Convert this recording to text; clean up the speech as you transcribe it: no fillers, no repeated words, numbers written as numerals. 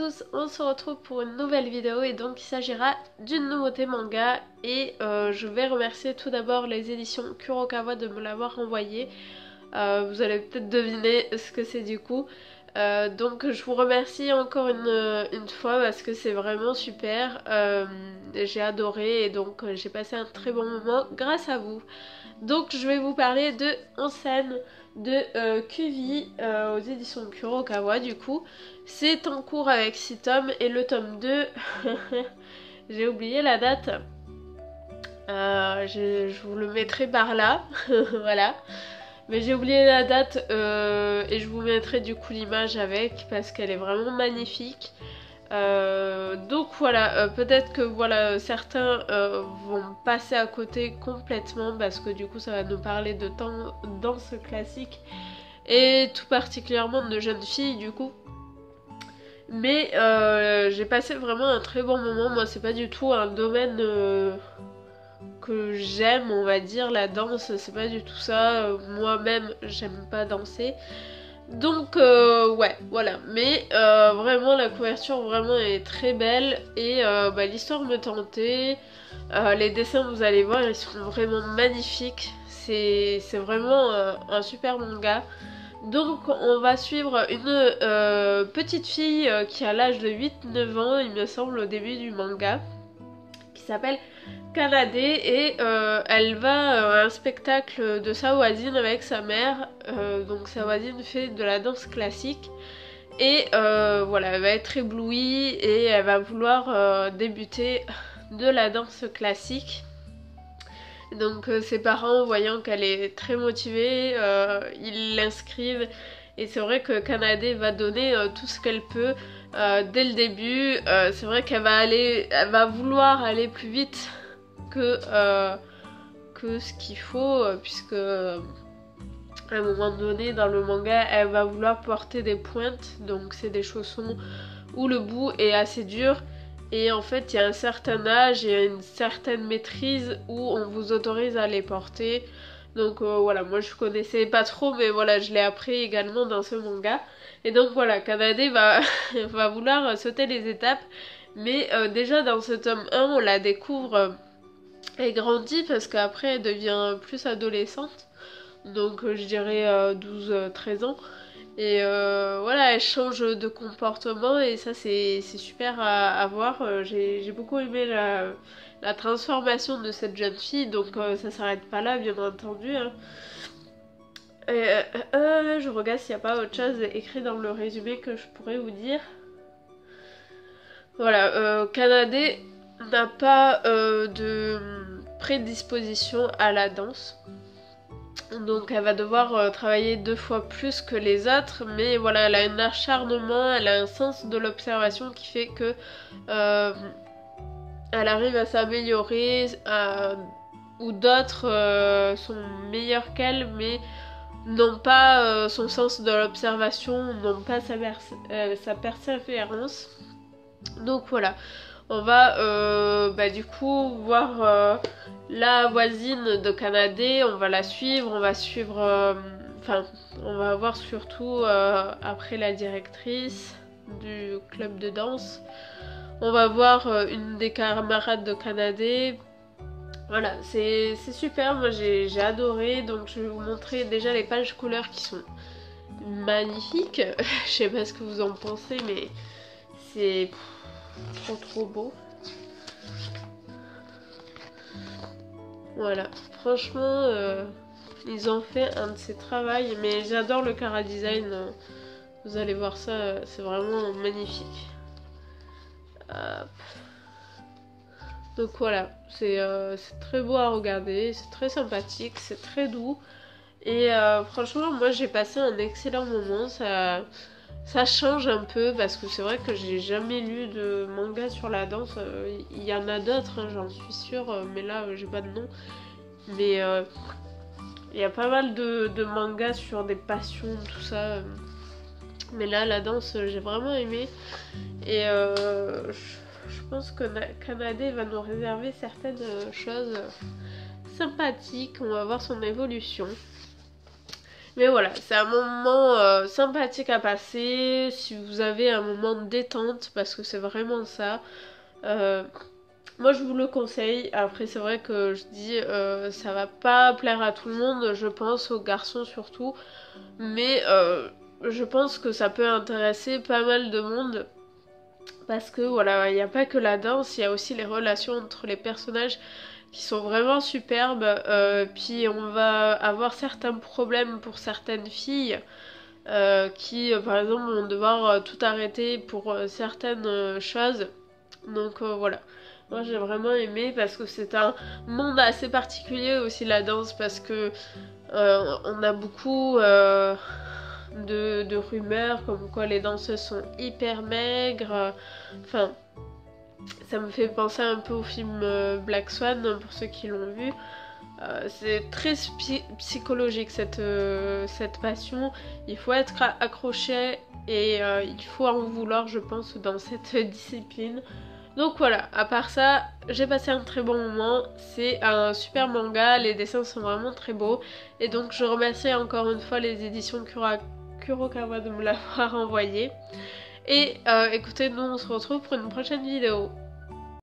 tous, on se retrouve pour une nouvelle vidéo et donc il s'agira d'une nouveauté manga et je vais remercier tout d'abord les éditions Kurokawa de me l'avoir envoyé. Vous allez peut-être deviner ce que c'est du coup. Donc je vous remercie encore une fois parce que c'est vraiment super. J'ai adoré et donc j'ai passé un très bon moment grâce à vous. Donc je vais vous parler de Onsen de Kyuvi aux éditions Kurokawa du coup. C'est en cours avec 6 tomes et le tome 2, j'ai oublié la date. Je vous le mettrai par là, voilà. Mais j'ai oublié la date et je vous mettrai du coup l'image avec parce qu'elle est vraiment magnifique. Donc voilà, peut-être que voilà certains vont passer à côté complètement parce que du coup ça va nous parler de danse classique et tout particulièrement de jeunes filles du coup. Mais j'ai passé vraiment un très bon moment. Moi c'est pas du tout un domaine que j'aime, on va dire, la danse c'est pas du tout ça. Moi-même j'aime pas danser. Donc ouais voilà, mais vraiment la couverture vraiment est très belle et l'histoire me tentait. Les dessins vous allez voir ils sont vraiment magnifiques, c'est vraiment un super manga. Donc on va suivre une petite fille qui a l'âge de 8-9 ans il me semble au début du manga, qui s'appelle Kanade et elle va à un spectacle de sa voisine avec sa mère. Donc sa voisine fait de la danse classique et voilà, elle va être éblouie et elle va vouloir débuter de la danse classique. Donc ses parents, voyant qu'elle est très motivée, ils l'inscrivent et c'est vrai que Kanade va donner tout ce qu'elle peut dès le début. C'est vrai qu'elle va vouloir aller plus vite que ce qu'il faut, puisque à un moment donné dans le manga elle va vouloir porter des pointes, donc c'est des chaussons où le bout est assez dur et en fait il y a un certain âge et une certaine maîtrise où on vous autorise à les porter. Donc voilà, moi je connaissais pas trop mais voilà je l'ai appris également dans ce manga. Et donc voilà, Kanade va, va vouloir sauter les étapes, mais déjà dans ce tome 1 on la découvre. Elle grandit parce qu'après elle devient plus adolescente, donc je dirais 12-13 ans. Et voilà, elle change de comportement et ça c'est super à voir. J'ai beaucoup aimé la transformation de cette jeune fille, donc ça s'arrête pas là bien entendu. Hein. Et, je regarde s'il n'y a pas autre chose écrit dans le résumé que je pourrais vous dire. Voilà, Kanade n'a pas de prédisposition à la danse. Donc elle va devoir travailler 2 fois plus que les autres, mais voilà, elle a un acharnement, elle a un sens de l'observation qui fait que elle arrive à s'améliorer, ou d'autres sont meilleurs qu'elle, mais n'ont pas son sens de l'observation, n'ont pas sa persévérance. Donc voilà, on va du coup voir la voisine de Kanade, on va la suivre, on va suivre, on va voir surtout après la directrice du club de danse. On va voir une des camarades de Kanade. Voilà, c'est super, moi j'ai adoré, donc je vais vous montrer déjà les pages couleurs qui sont magnifiques. Je sais pas ce que vous en pensez, mais c'est trop beau. Voilà, franchement ils ont fait un de ces travaux, mais j'adore le chara design, vous allez voir ça, c'est vraiment magnifique. Hop. Donc voilà, c'est très beau à regarder, c'est très sympathique, c'est très doux et franchement moi j'ai passé un excellent moment. Ça change un peu parce que c'est vrai que j'ai jamais lu de manga sur la danse. Il y en a d'autres, hein, j'en suis sûre, mais là j'ai pas de nom. Mais il y a pas mal de mangas sur des passions, tout ça. Mais là, la danse, j'ai vraiment aimé. Et je pense que Kanade va nous réserver certaines choses sympathiques. On va voir son évolution. Mais voilà, c'est un moment sympathique à passer si vous avez un moment de détente, parce que c'est vraiment ça. Euh, Moi je vous le conseille. Après c'est vrai que je dis ça va pas plaire à tout le monde, je pense aux garçons surtout, mais je pense que ça peut intéresser pas mal de monde. Parce que voilà, il n'y a pas que la danse, il y a aussi les relations entre les personnages qui sont vraiment superbes. Puis on va avoir certains problèmes pour certaines filles qui, par exemple, vont devoir tout arrêter pour certaines choses. Donc voilà. Moi j'ai vraiment aimé parce que c'est un monde assez particulier aussi la danse parce que on a beaucoup de rumeurs comme quoi les danseuses sont hyper maigres. Enfin, ça me fait penser un peu au film Black Swan pour ceux qui l'ont vu. C'est très psychologique cette passion. Il faut être accroché et il faut en vouloir, je pense, dans cette discipline. Donc voilà, à part ça, j'ai passé un très bon moment. C'est un super manga, les dessins sont vraiment très beaux. Et donc je remercie encore une fois les éditions Kurokawa de me l'avoir envoyé. Et écoutez, nous on se retrouve pour une prochaine vidéo.